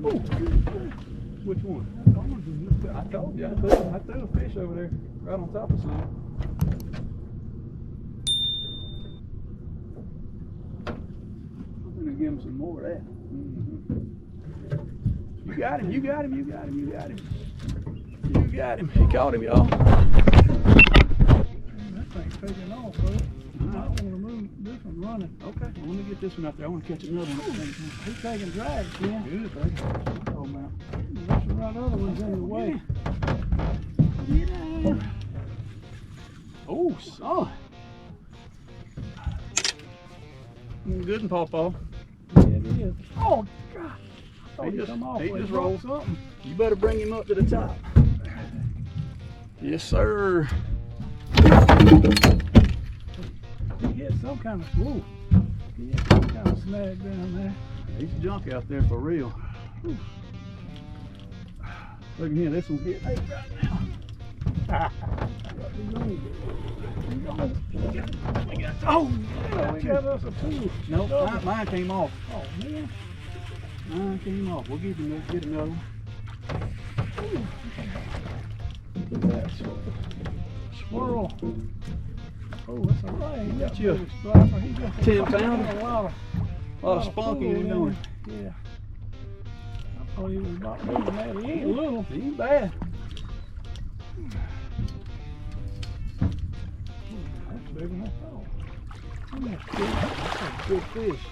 Ooh. Which one? I told you, I threw a fish over there, right on top of something. I'm gonna give him some more of that. You got him, you got him, you got him, you got him. You got him. He caught him, y'all. That thing's taking off, bro. I don't want to move this one running. Okay, well, let me get this one out there. I want to catch another one. He's taking drags, man. Good, baby. Oh, man. There's some right other ones in the way. Get down. Oh, son. Good and Pawpaw. Yeah, it is. Oh, God. He just rolled something. You better bring him up to the top. Yes, sir. He hit some kind of swoop. He hit some kind of snag down there. He's junk out there for real. Whew. Look at here, this one's getting eight right now. Oh, yeah, we got us a two. Nope, mine came off. Oh, man. Mine came off. We'll get another one. Look at that swirl. Oh, that's a right. He got you a striper. He got 10 pounder. A lot of spunky in there. Yeah. I thought he was about moving that. He ain't little. He ain't bad. That's big enough. Oh. That's a good fish.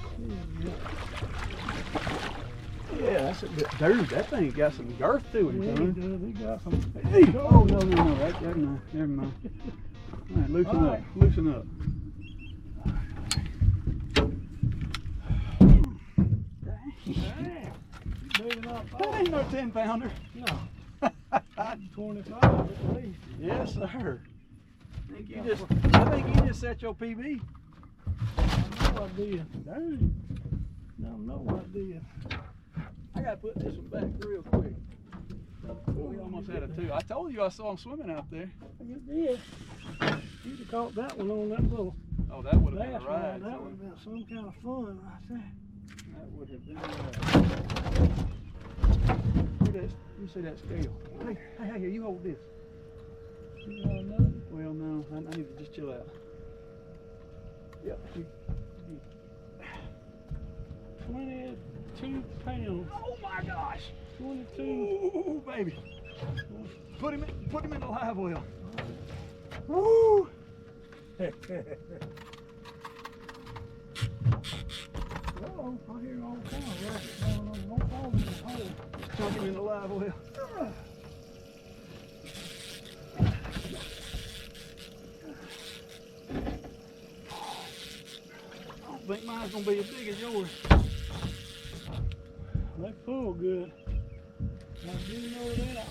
Yeah, that's a good. Dude, that thing got some girth to it. Yeah, he does. He got some. Hey. Oh, no. Never mind. All right, loosen up. Loosen up. Dang. Big enough. That ain't no 10 pounder. No. 25 at least. Yes, sir. I think you just set your PB. No idea. Dang. No idea. I gotta put this one back real quick. We almost had a two. I told you I saw him swimming out there. You did. You'd have caught that one on that little. Oh, that would have been a That ride. would have been some kind of fun right there. That would have been a ride. You see that scale? Hey, you hold this. You got another? Well, no, I need to just chill out. Yep. 22 pounds. Oh my gosh! 22. Ooh, baby. Put him in the live well. Woo! Uh-oh, I hear all kinds of racket going on. Don't fall in the hole. Chunk him in the live well. I don't think mine's gonna be as big as yours. They pull good. I do know that.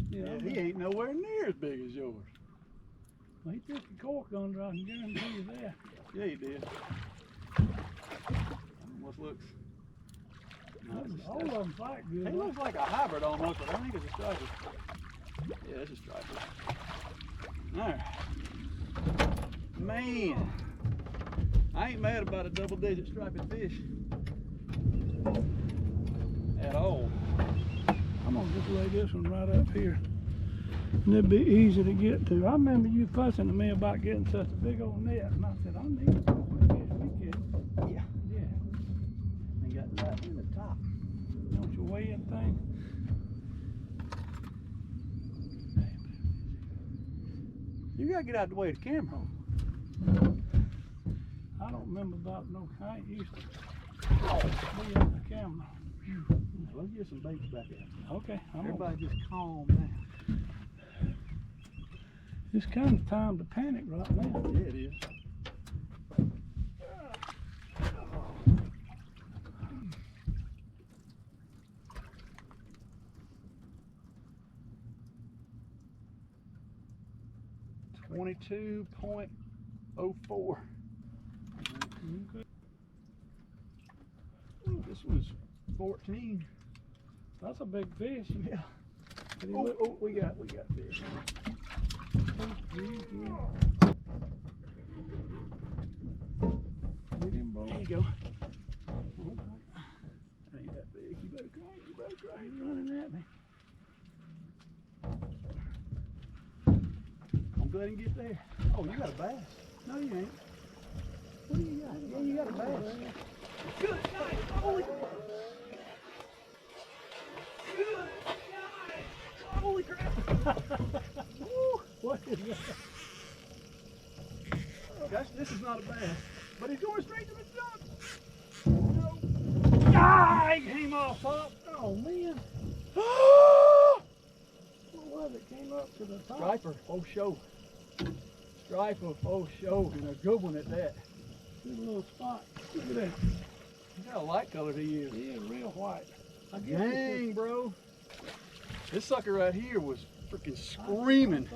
Yeah, he ain't nowhere near as big as yours. Well, he took the cork under, I can guarantee you that. Yeah, he did. Almost looks. No, All of them fight good. he looks like a hybrid almost, but I think it's a striper. Yeah, it's a striper. Alright. Man. I ain't mad about a double-digit striped fish. At all. I'm gonna just lay this one right up here. And it'd be easy to get to. I remember you fussing at me about getting such a big old net, and I said, I need to go and fish weekend. Yeah. Yeah. They got right in the top. Don't you weigh in thing? You gotta get out of the way of the camera. I don't remember about no, I ain't used to be on the camera. Let's get some baits back out. Okay, Everybody just calm down. It's kind of time to panic right now. Yeah, it is. .04. Ooh, this one's 14. That's a big fish. Yeah. Oh, we got fish. Get him, bro. There you go. That ain't that big. You better cry. He's running at me. I'm glad he can get there. Oh, you got a bass. No, you ain't. What do you got? Yeah, you got a bass. Good night. Holy. Good night. Holy crap. Woo. What is that? Gosh, this is not a bass. But he's going straight to the jump. No. Ah, he came off up. Oh, man. What was it? Came up to the top. Striper, oh show. Striper, oh show, and a good one at that. Good little spot. Look at that. Look how light colored he is. He is real white. I guess Dang, bro. This sucker right here was freaking screaming. I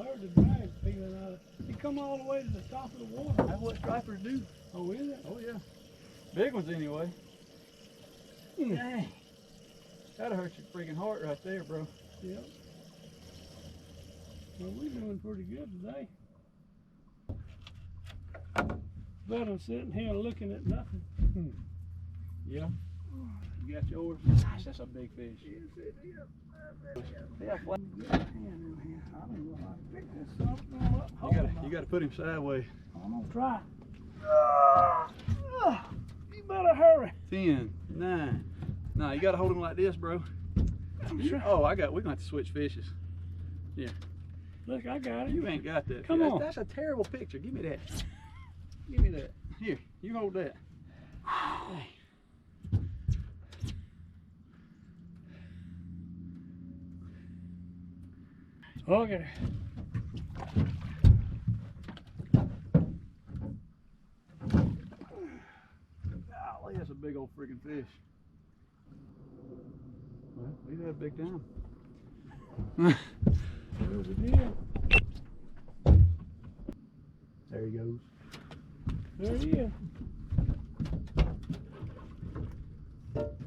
heard the drag feeling out of it. He come all the way to the top of the water. That's what stripers do. Oh, is it? Oh yeah. Big ones anyway. Dang. That'll hurt your freaking heart right there, bro. Yep. Well, we're doing pretty good today. Better sitting here looking at nothing. Yeah. You got yours? Gosh, that's a big fish. Yeah, flat. I don't know how to pick this up. You gotta put him sideways. I'm gonna try. You better hurry. 10, 9. No, you gotta hold him like this, bro. Oh, we're gonna have to switch fishes. Yeah. Look, I got it. You ain't got that. Come on. That's a terrible picture. Give me that. Give me that. Here, you hold that. Hey. Okay. Golly, that's a big old freaking fish. Well, we had a big time. There we did. There he goes. There he is.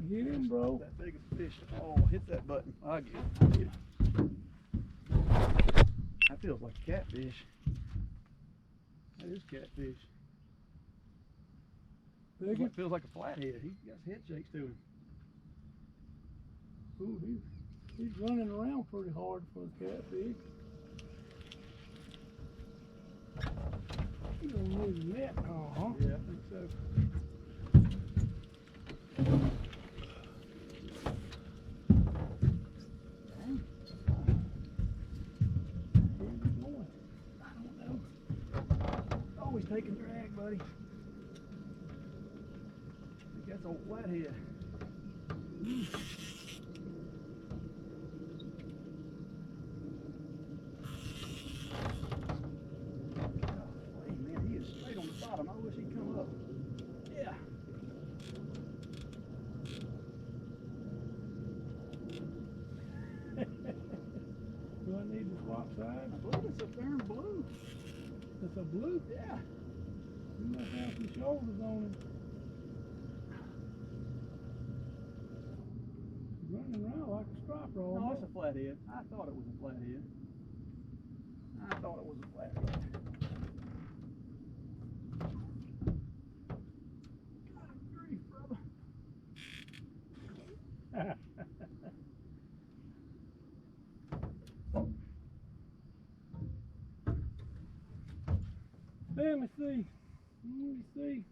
Get him, bro. That biggest fish. Oh, hit that button. I'll get it. That feels like a catfish. That is catfish. It feels like a flathead. He got head shakes to him. Ooh, he's running around pretty hard for a catfish. He's gonna lose the net. Uh-huh. Yeah, I think so. Always taking drag, buddy. I think that's a flathead. Hey man, he is straight on the bottom. I wish he'd come up. Yeah. Do I need to swap sides? I believe it's a darn blue. It's a blue? Yeah. You must have some shoulders on him. He's running around like a striper No, almost. it's a flathead. I thought it was a flathead. I thought it was a flathead. Good grief, brother. Let me see. Let me see.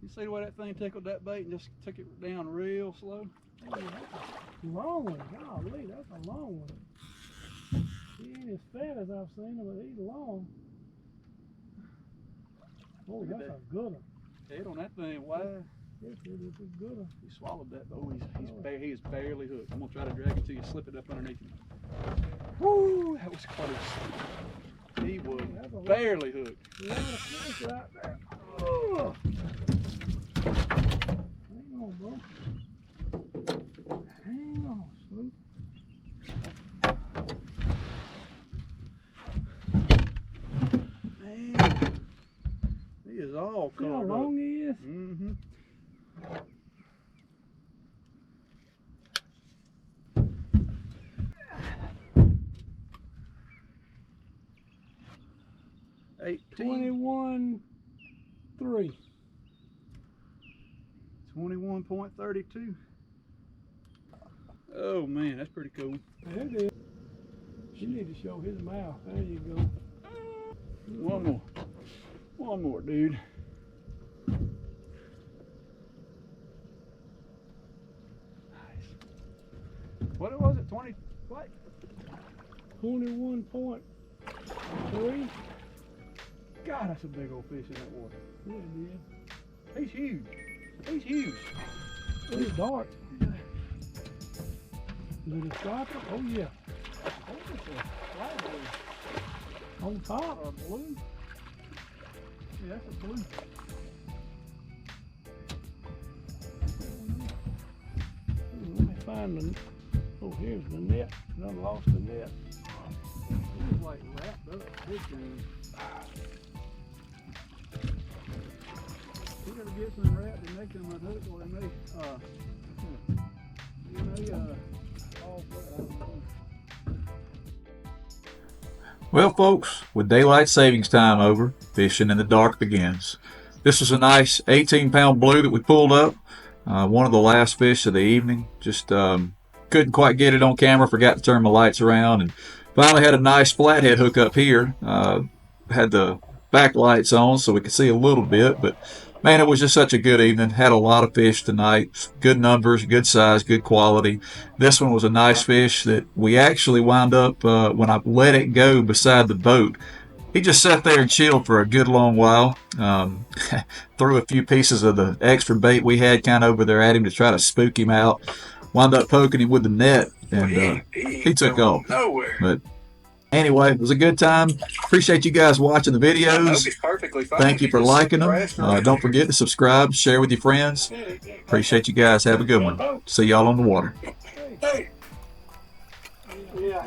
You see the way that thing tickled that bait and just took it down real slow? Oh, that's a long one. Golly, that's a long one. He ain't as fat as I've seen him, but he's long. Oh, Look at that's that. a good one. Head on that thing wide. Yes, it is a good one. He swallowed that though. He is barely hooked. I'm gonna try to drag it till you slip it up underneath him. Woo! That was close. He was barely hooked. A lot of fish right there. Oh. Hang on, bro. Hang on, Snoop. Man, he is all See how colored long up. he is? Mm-hmm. 18. 21.3. 21.32. Oh man, that's pretty cool. There it is. You need to show his mouth. There you go. One more. One more, dude. Nice. What was it? 20 what? 21.3. God, that's a big old fish in that water. Yeah, it is. He's huge. He's huge. It's dark. Yeah. Is it a striper? Oh yeah. Oh, it's a flathead. On top. Or blue. Yeah, that's a blue. Let me find the. Oh, here's the net. I lost the net. He's like wrapped up. Big thing. We gotta get some wrapped and make them a hook, or they may, fall flat. I don't know. Well, folks, with daylight savings time over, fishing in the dark begins. This was a nice 18-pound blue that we pulled up. One of the last fish of the evening. Just couldn't quite get it on camera. Forgot to turn my lights around, and finally had a nice flathead hook up here. Had the backlights on so we could see a little bit, but man, it was just such a good evening. Had a lot of fish tonight. Good numbers, good size, good quality. This one was a nice fish that we actually wound up, when I let it go beside the boat, he just sat there and chilled for a good long while. Threw a few pieces of the extra bait we had kind of over there at him to try to spook him out. Wound up poking him with the net, and he took off. But anyway, it was a good time. Appreciate you guys watching the videos. Thank you for liking them. Don't forget to subscribe, share with your friends. Appreciate you guys. Have a good one. See y'all on the water. Hey. Yeah.